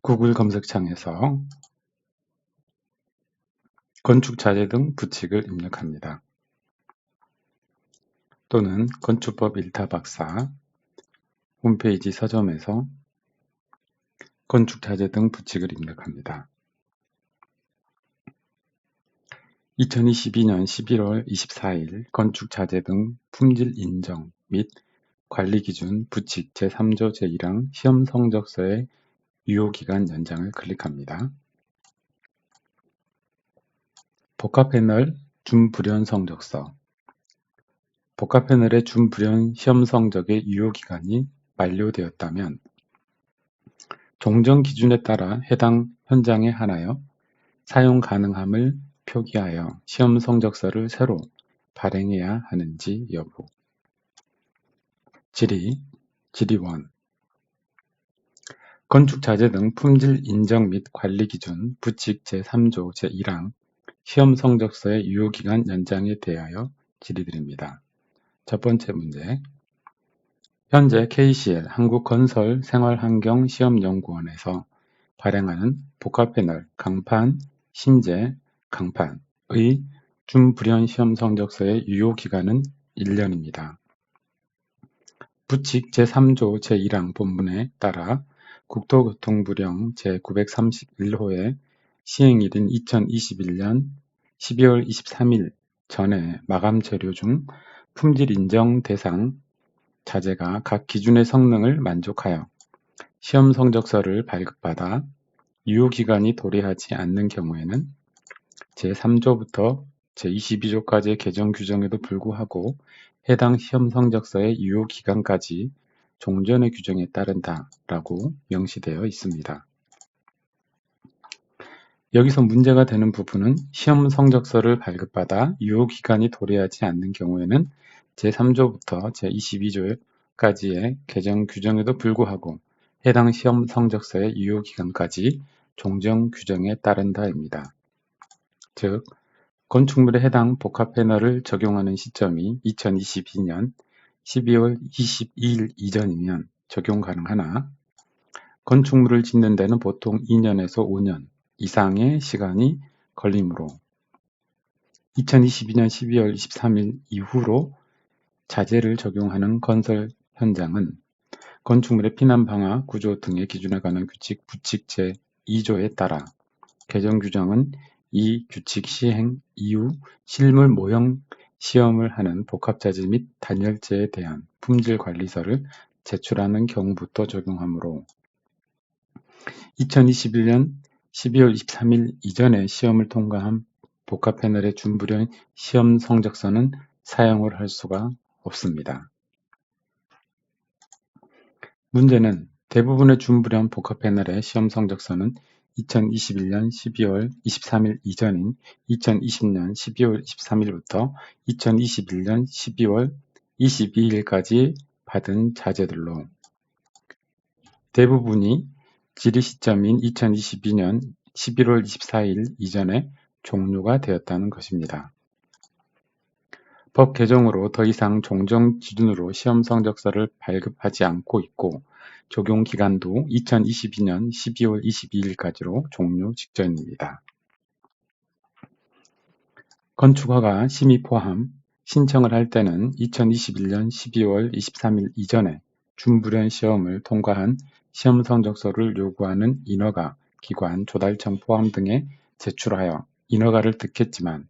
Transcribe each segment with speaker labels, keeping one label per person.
Speaker 1: 구글 검색창에서 건축자재 등 부칙을 입력합니다. 또는 건축법 1타 박사 홈페이지 서점에서 건축자재 등 부칙을 입력합니다. 2022년 11월 24일 건축자재 등 품질 인정 및 관리기준 부칙 제3조 제1항 시험 성적서의 유효기간 연장을 클릭합니다. 복합패널 준불연 성적서 복합패널의 준불연 시험 성적의 유효기간이 만료되었다면 종전 기준에 따라 해당 현장에 한하여 사용 가능함을 표기하여 시험 성적서를 새로 발행해야 하는지 여부. 질의 1. 건축자재 등 품질 인정 및 관리 기준 부칙 제3조 제1항 시험 성적서의 유효기간 연장에 대하여 질의드립니다. 첫 번째 문제. 현재 KCL 한국건설생활환경시험연구원에서 발행하는 복합패널 강판, 신재, 강판의 준불연 시험 성적서의 유효기간은 1년입니다. 부칙 제3조 제1항 본문에 따라 국토교통부령 제931호의 시행일인 2021년 12월 23일 전에 마감 재료 중 품질 인정 대상 자재가 각 기준의 성능을 만족하여 시험 성적서를 발급받아 유효기간이 도래하지 않는 경우에는 제3조부터 제22조까지의 개정 규정에도 불구하고 해당 시험 성적서의 유효기간까지 종전의 규정에 따른다 라고 명시되어 있습니다. 여기서 문제가 되는 부분은 시험 성적서를 발급받아 유효기간이 도래하지 않는 경우에는 제3조부터 제22조까지의 개정 규정에도 불구하고 해당 시험 성적서의 유효기간까지 종전 규정에 따른다입니다. 즉, 건축물에 해당 복합패널을 적용하는 시점이 2022년 12월 22일 이전이면 적용 가능하나 건축물을 짓는 데는 보통 2년에서 5년 이상의 시간이 걸리므로 2022년 12월 23일 이후로 자재를 적용하는 건설 현장은 건축물의 피난방화 구조 등의 기준에 관한 규칙 부칙 제2조에 따라 개정 규정은 이 규칙 시행 이후 실물 모형 시험을 하는 복합자재 및 단열재에 대한 품질관리서를 제출하는 경우부터 적용하므로 2021년 12월 23일 이전에 시험을 통과한 복합패널의 준불연 시험 성적서는 사용을 할 수가 없습니다. 문제는 대부분의 준불연 복합패널의 시험 성적서는 2021년 12월 23일 이전인 2020년 12월 23일부터 2021년 12월 22일까지 받은 자재들로 대부분이 질의 시점인 2022년 11월 24일 이전에 종료가 되었다는 것입니다. 법 개정으로 더 이상 종전 기준으로 시험 성적서를 발급하지 않고 있고 적용 기간도 2022년 12월 22일까지로 종료 직전입니다. 건축허가 심의 포함 신청을 할 때는 2021년 12월 23일 이전에 준불연 시험을 통과한 시험 성적서를 요구하는 인허가, 기관, 조달청 포함 등에 제출하여 인허가를 득했지만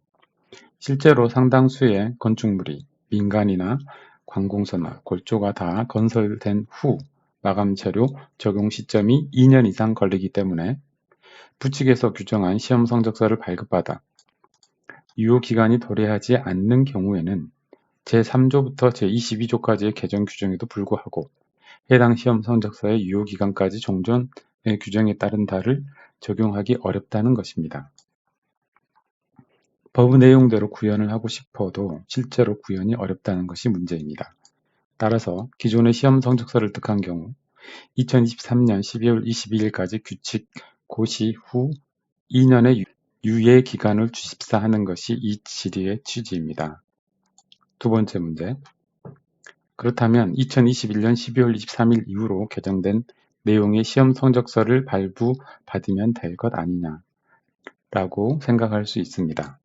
Speaker 1: 실제로 상당수의 건축물이 민간이나 관공서나 골조가 다 건설된 후 마감 재료 적용 시점이 2년 이상 걸리기 때문에 부칙에서 규정한 시험 성적서를 발급받아 유효기간이 도래하지 않는 경우에는 제3조부터 제22조까지의 개정 규정에도 불구하고 해당 시험 성적서의 유효기간까지 종전의 규정에 따른다를 적용하기 어렵다는 것입니다. 법 내용대로 구현을 하고 싶어도 실제로 구현이 어렵다는 것이 문제입니다. 따라서 기존의 시험 성적서를 득한 경우 2023년 12월 22일까지 규칙 고시 후 2년의 유예 기간을 주십사 하는 것이 이 질의의 취지입니다. 두 번째 문제. 그렇다면 2021년 12월 23일 이후로 개정된 내용의 시험 성적서를 발부받으면 될 것 아니냐라고 생각할 수 있습니다.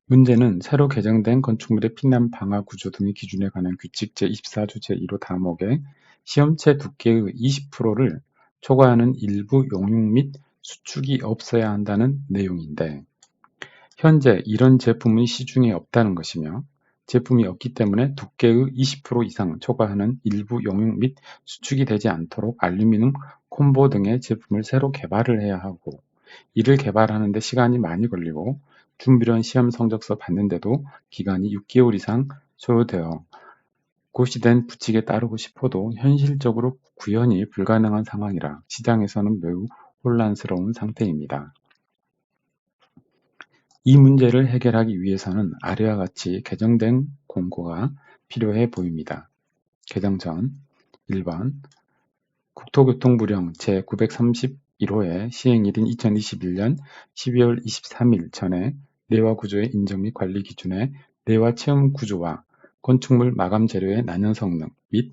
Speaker 1: 문제는 새로 개정된 건축물의 피난 방화 구조 등의 기준에 관한 규칙 제24조 제1호 다목의 시험체 두께의 20%를 초과하는 일부 용융 및 수축이 없어야 한다는 내용인데, 현재 이런 제품은 시중에 없다는 것이며, 제품이 없기 때문에 두께의 20% 이상 초과하는 일부 용융 및 수축이 되지 않도록 알루미늄 콤보 등의 제품을 새로 개발을 해야 하고, 이를 개발하는 데 시간이 많이 걸리고 준비련 시험 성적서 받는데도 기간이 6개월 이상 소요되어 고시된 부칙에 따르고 싶어도 현실적으로 구현이 불가능한 상황이라 시장에서는 매우 혼란스러운 상태입니다. 이 문제를 해결하기 위해서는 아래와 같이 개정된 공고가 필요해 보입니다. 개정 전 1번 국토교통부령 제931호의 시행일인 2021년 12월 23일 전에 내화구조의 인정 및 관리 기준의 내화 체험 구조와 건축물 마감 재료의 난연 성능 및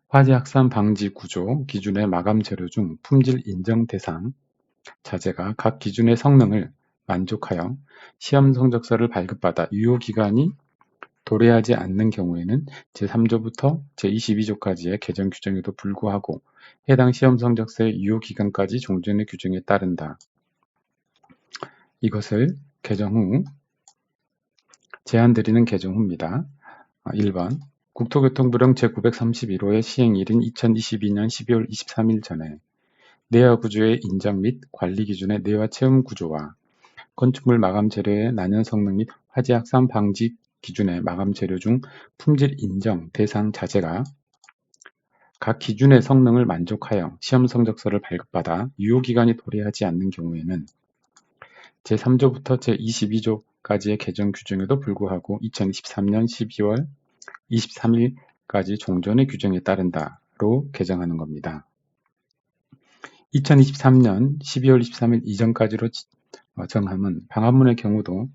Speaker 1: 화재 확산 방지 구조 기준의 마감 재료 중 품질 인정 대상 자재가 각 기준의 성능을 만족하여 시험 성적서를 발급받아 유효기간이 도래하지 않는 경우에는 제3조부터 제22조까지의 개정 규정에도 불구하고 해당 시험 성적서의 유효기간까지 종전의 규정에 따른다. 이것을 개정 후 제안드리는 개정 후입니다. 1번 국토교통부령 제931호의 시행일인 2022년 12월 23일 전에 내화구조의 인정 및 관리 기준의 내화 체험 구조와 건축물 마감 재료의 난연 성능 및 화재 확산 방지 기준의 마감 재료 중 품질 인정 대상 자재가 각 기준의 성능을 만족하여 시험 성적서를 발급받아 유효기간이 도래하지 않는 경우에는 제3조부터 제22조까지의 개정 규정에도 불구하고 2023년 12월 23일까지 종전의 규정에 따른다로 개정하는 겁니다. 2023년 12월 23일 이전까지로 정함은 방화문의 경우도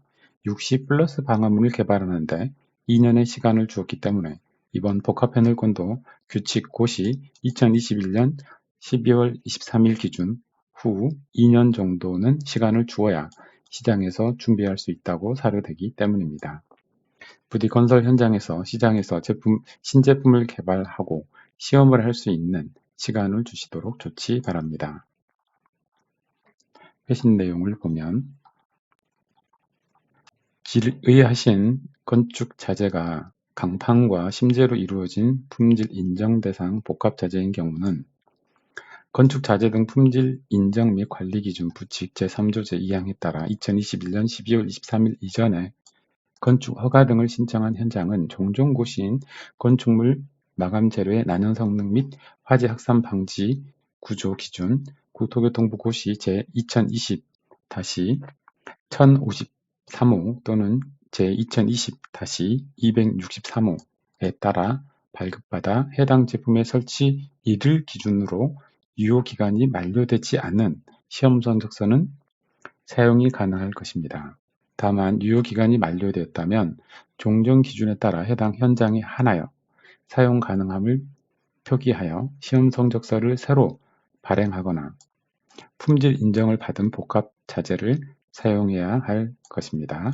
Speaker 1: 60 플러스 방화문을 개발하는데 2년의 시간을 주었기 때문에 이번 복합해널건도 규칙 고시 2021년 12월 23일 기준 후 2년 정도는 시간을 주어야 시장에서 준비할 수 있다고 사료되기 때문입니다. 부디 건설 현장에서 시장에서 신제품을 개발하고 시험을 할 수 있는 시간을 주시도록 좋지 바랍니다. 회신 내용을 보면 질의하신 건축 자재가 강판과 심재로 이루어진 품질 인정 대상 복합 자재인 경우는 건축 자재 등 품질 인정 및 관리 기준 부칙 제3조 제2항에 따라 2021년 12월 23일 이전에 건축 허가 등을 신청한 현장은 종전고시인 건축물 마감 재료의 난연 성능 및 화재 확산 방지 구조 기준 국토교통부 고시 제2020-1053호 또는 제2020-263호에 따라 발급받아 해당 제품의 설치일을 기준으로 유효기간이 만료되지 않은 시험 성적서는 사용이 가능할 것입니다. 다만 유효기간이 만료되었다면 종전 기준에 따라 해당 현장에 한하여 사용 가능함을 표기하여 시험 성적서를 새로 발행하거나 품질 인정을 받은 복합 자재를 사용해야 할 것입니다.